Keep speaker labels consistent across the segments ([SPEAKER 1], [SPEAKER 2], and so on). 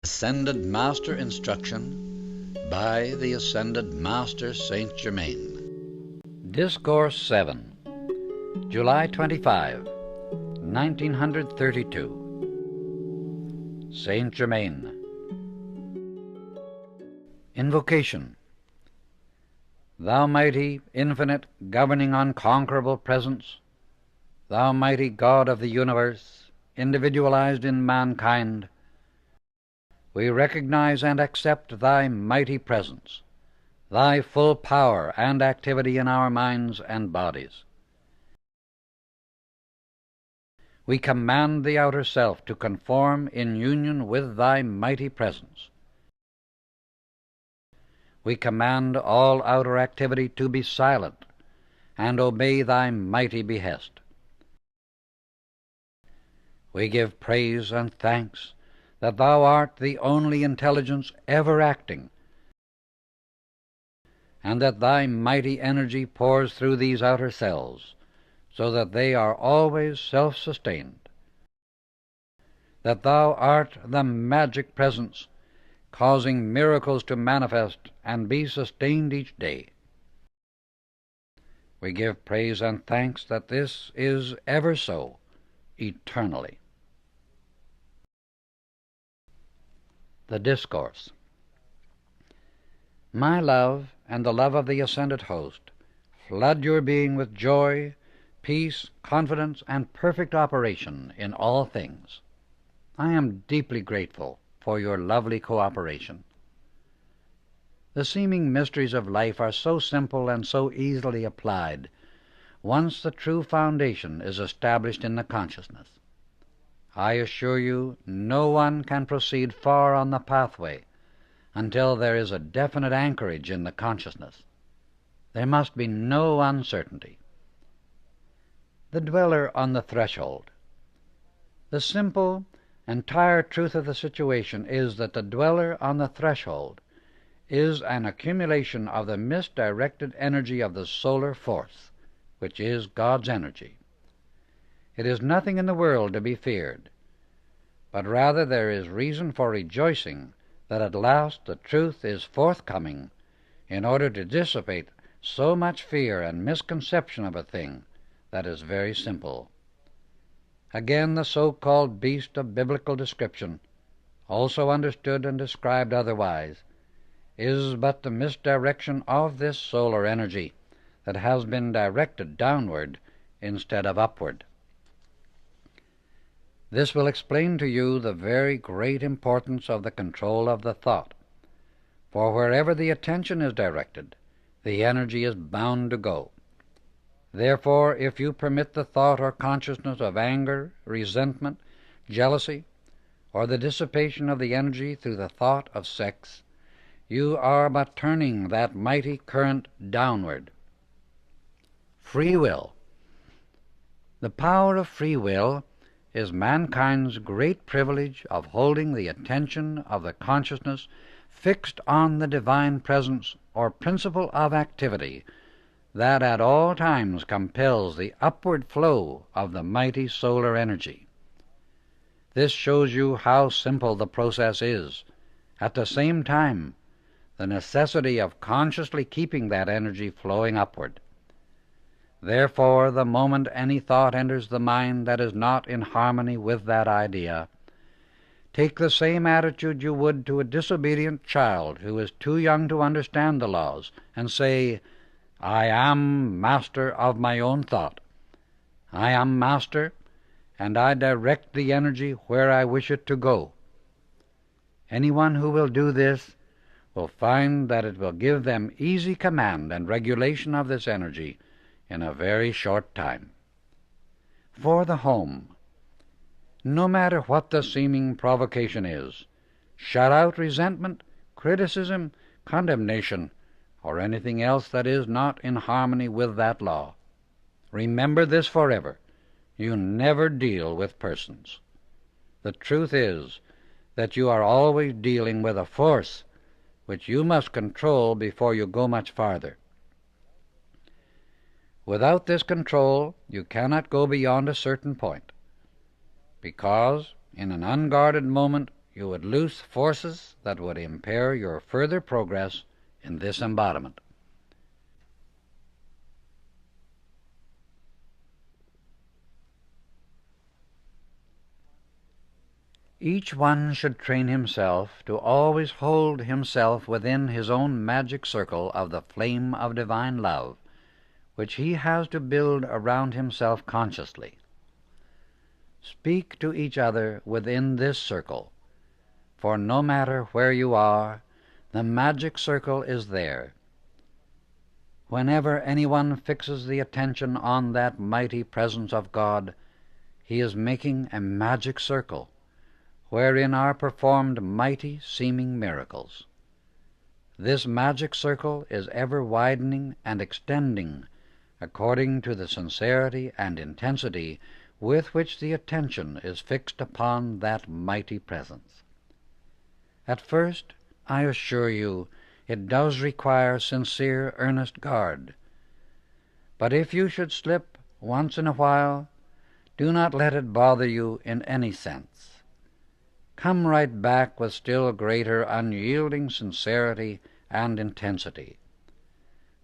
[SPEAKER 1] Ascended Master Instruction by the Ascended Master Saint Germain. Discourse 7, July 25, 1932. Saint Germain. Invocation. Thou mighty, infinite, governing, unconquerable Presence, Thou mighty God of the universe, individualized in mankind, we recognize and accept Thy mighty presence, Thy full power and activity in our minds and bodies. We command the outer self to conform in union with Thy mighty presence. We command all outer activity to be silent and obey Thy mighty behest. We give praise and thanks that Thou art the only intelligence ever acting, and that Thy mighty energy pours through these outer cells, so that they are always self-sustained, that Thou art the magic presence, causing miracles to manifest and be sustained each day. We give praise and thanks that this is ever so, eternally. The Discourse. My love and the love of the Ascended Host flood your being with joy, peace, confidence, and perfect operation in all things. I am deeply grateful for your lovely cooperation. The seeming mysteries of life are so simple and so easily applied, once the true foundation is established in the consciousness. I assure you, no one can proceed far on the pathway until there is a definite anchorage in the consciousness. There must be no uncertainty. The dweller on the threshold. The simple, entire truth of the situation is that the dweller on the threshold is an accumulation of the misdirected energy of the solar force, which is God's energy. It is nothing in the world to be feared, but rather there is reason for rejoicing that at last the truth is forthcoming in order to dissipate so much fear and misconception of a thing that is very simple. Again, the so-called beast of biblical description, also understood and described otherwise, is but the misdirection of this solar energy that has been directed downward instead of upward. This will explain to you the very great importance of the control of the thought, for wherever the attention is directed, the energy is bound to go. Therefore, if you permit the thought or consciousness of anger, resentment, jealousy, or the dissipation of the energy through the thought of sex, you are but turning that mighty current downward. Free will. The power of free will is mankind's great privilege of holding the attention of the consciousness fixed on the divine presence or principle of activity that at all times compels the upward flow of the mighty solar energy. This shows you how simple the process is. At the same time, the necessity of consciously keeping that energy flowing upward. Therefore, the moment any thought enters the mind that is not in harmony with that idea, take the same attitude you would to a disobedient child who is too young to understand the laws, and say, I am master of my own thought. I am master, and I direct the energy where I wish it to go. Anyone who will do this will find that it will give them easy command and regulation of this energy in a very short time. For the home, no matter what the seeming provocation is, shut out resentment, criticism, condemnation, or anything else that is not in harmony with that law. Remember this forever. You never deal with persons. The truth is that you are always dealing with a force which you must control before you go much farther. Without this control, you cannot go beyond a certain point, because in an unguarded moment you would loose forces that would impair your further progress in this embodiment. Each one should train himself to always hold himself within his own magic circle of the flame of divine love, which he has to build around himself consciously. Speak to each other within this circle, for no matter where you are, the magic circle is there. Whenever anyone fixes the attention on that mighty presence of God, he is making a magic circle, wherein are performed mighty seeming miracles. This magic circle is ever widening and extending according to the sincerity and intensity with which the attention is fixed upon that mighty presence. At first, I assure you, it does require sincere, earnest guard. But if you should slip once in a while, do not let it bother you in any sense. Come right back with still greater unyielding sincerity and intensity.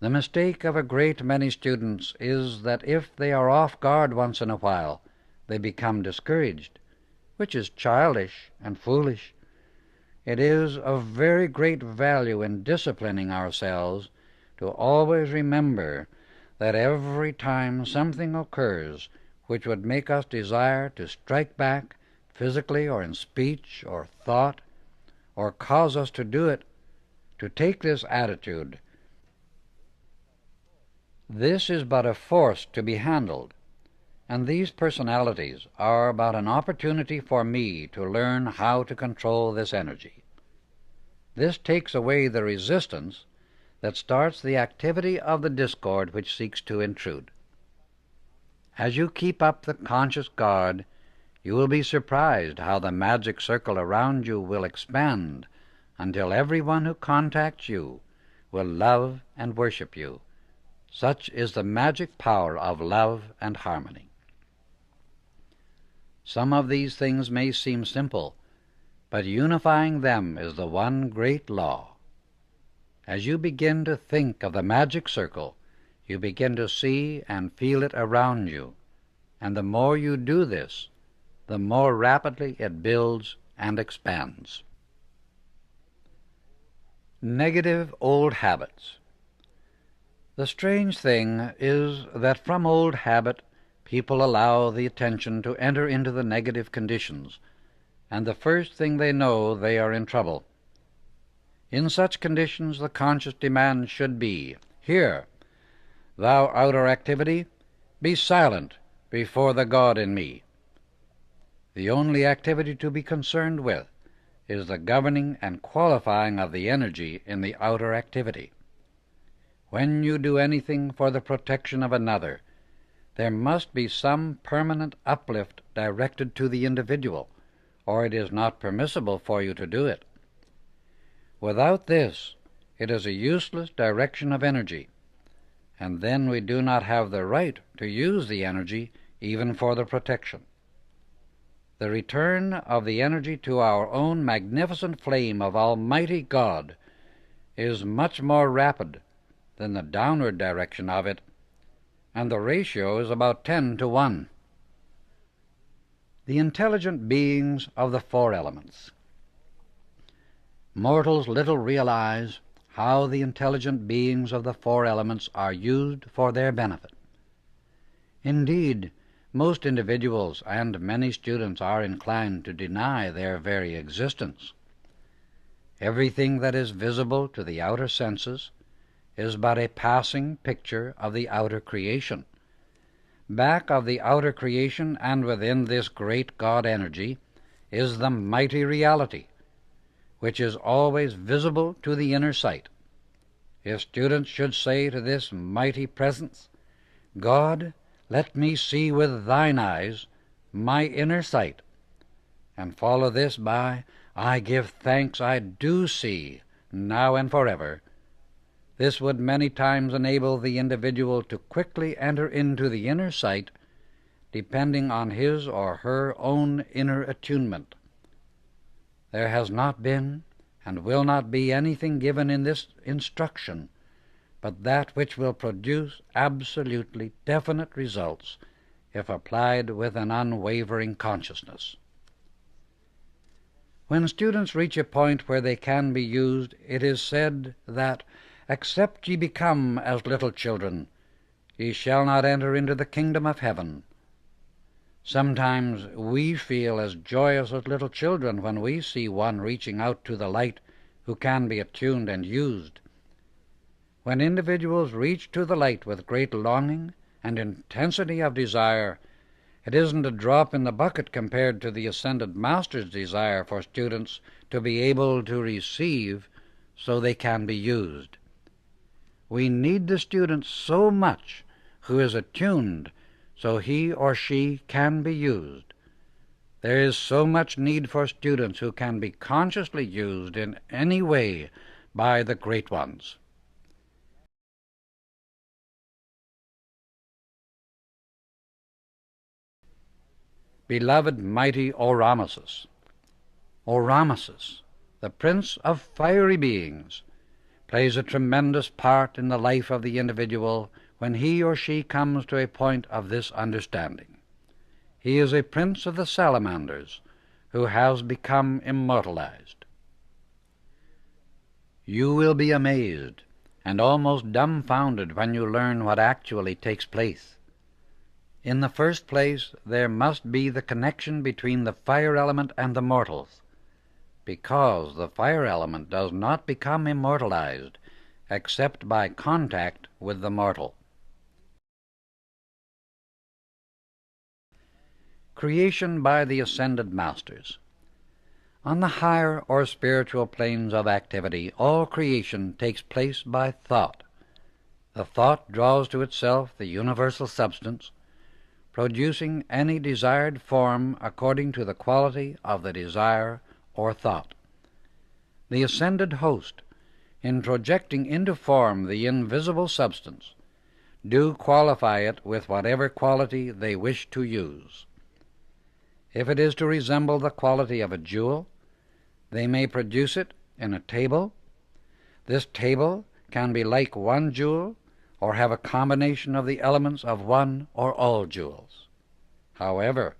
[SPEAKER 1] The mistake of a great many students is that if they are off guard once in a while, they become discouraged, which is childish and foolish. It is of very great value in disciplining ourselves to always remember that every time something occurs which would make us desire to strike back, physically or in speech or thought, or cause us to do it, to take this attitude. This is but a force to be handled, and these personalities are but an opportunity for me to learn how to control this energy. This takes away the resistance that starts the activity of the discord which seeks to intrude. As you keep up the conscious guard, you will be surprised how the magic circle around you will expand until everyone who contacts you will love and worship you. Such is the magic power of love and harmony. Some of these things may seem simple, but unifying them is the one great law. As you begin to think of the magic circle, you begin to see and feel it around you, and the more you do this, the more rapidly it builds and expands. Negative old habits. The strange thing is that from old habit people allow the attention to enter into the negative conditions, and the first thing they know they are in trouble. In such conditions the conscious demand should be, "Here, thou outer activity, be silent before the God in me." The only activity to be concerned with is the governing and qualifying of the energy in the outer activity. When you do anything for the protection of another, there must be some permanent uplift directed to the individual, or it is not permissible for you to do it. Without this, it is a useless direction of energy, and then we do not have the right to use the energy even for the protection. The return of the energy to our own magnificent flame of Almighty God is much more rapid than the downward direction of it, and the ratio is about 10 to 1. The intelligent beings of the four elements. Mortals little realize how the intelligent beings of the four elements are used for their benefit. Indeed, most individuals and many students are inclined to deny their very existence. Everything that is visible to the outer senses is but a passing picture of the outer creation. Back of the outer creation and within this great God energy is the mighty reality, which is always visible to the inner sight. If students should say to this mighty presence, "God, let me see with thine eyes my inner sight," and follow this by, "I give thanks I do see, now and forever," this would many times enable the individual to quickly enter into the inner sight, depending on his or her own inner attunement. there has not been and will not be anything given in this instruction but that which will produce absolutely definite results if applied with an unwavering consciousness. When students reach a point where they can be used, it is said that, "Except ye become as little children, ye shall not enter into the kingdom of heaven." Sometimes we feel as joyous as little children when we see one reaching out to the light who can be attuned and used. When individuals reach to the light with great longing and intensity of desire, it isn't a drop in the bucket compared to the Ascended Master's desire for students to be able to receive so they can be used. We need the student so much who is attuned so he or she can be used. There is so much need for students who can be consciously used in any way by the Great Ones. Beloved mighty Orameses, Orameses, the Prince of Fiery Beings, plays a tremendous part in the life of the individual when he or she comes to a point of this understanding. He is a prince of the salamanders who has become immortalized. You will be amazed and almost dumbfounded when you learn what actually takes place. In the first place, there must be the connection between the fire element and the mortals, because the fire element does not become immortalized except by contact with the mortal. Creation by the Ascended Masters. On the higher or spiritual planes of activity, all creation takes place by thought. The thought draws to itself the universal substance, producing any desired form according to the quality of the desire or thought. The ascended host, in projecting into form the invisible substance, do qualify it with whatever quality they wish to use. If it is to resemble the quality of a jewel, they may produce it in a table. This table can be like one jewel or have a combination of the elements of one or all jewels. However,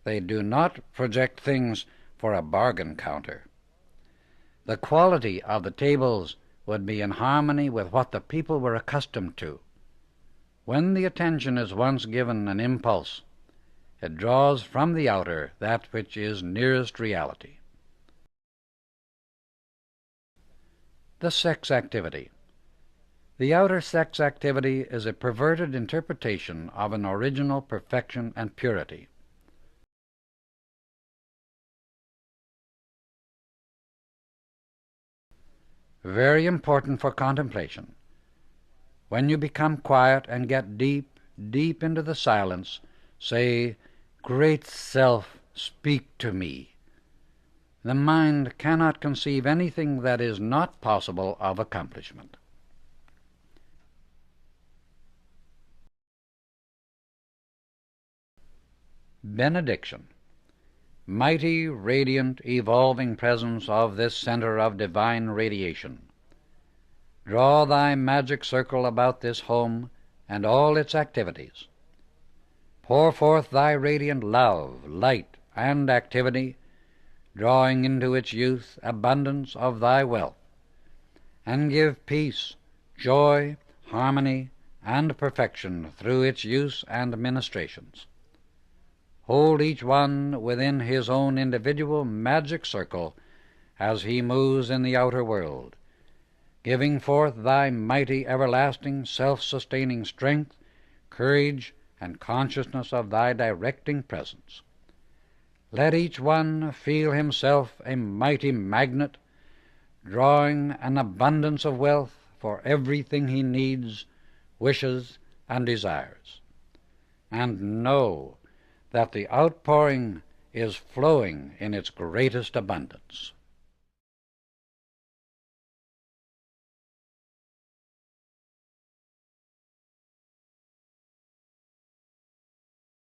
[SPEAKER 1] they do not project things for a bargain counter. The quality of the tables would be in harmony with what the people were accustomed to. When the attention is once given an impulse, it draws from the outer that which is nearest reality. The sex activity. The outer sex activity is a perverted interpretation of an original perfection and purity. Very important for contemplation. When you become quiet and get deep, deep into the silence, say, "Great Self, speak to me." The mind cannot conceive anything that is not possible of accomplishment. Benediction. Mighty, radiant, evolving presence of this center of divine radiation, draw thy magic circle about this home and all its activities. Pour forth thy radiant love, light, and activity, drawing into its youth abundance of thy wealth, and give peace, joy, harmony, and perfection through its use and ministrations. Hold each one within his own individual magic circle as he moves in the outer world, giving forth thy mighty, everlasting, self-sustaining strength, courage, and consciousness of thy directing presence. Let each one feel himself a mighty magnet, drawing an abundance of wealth for everything he needs, wishes, and desires. And know that the outpouring is flowing in its greatest abundance.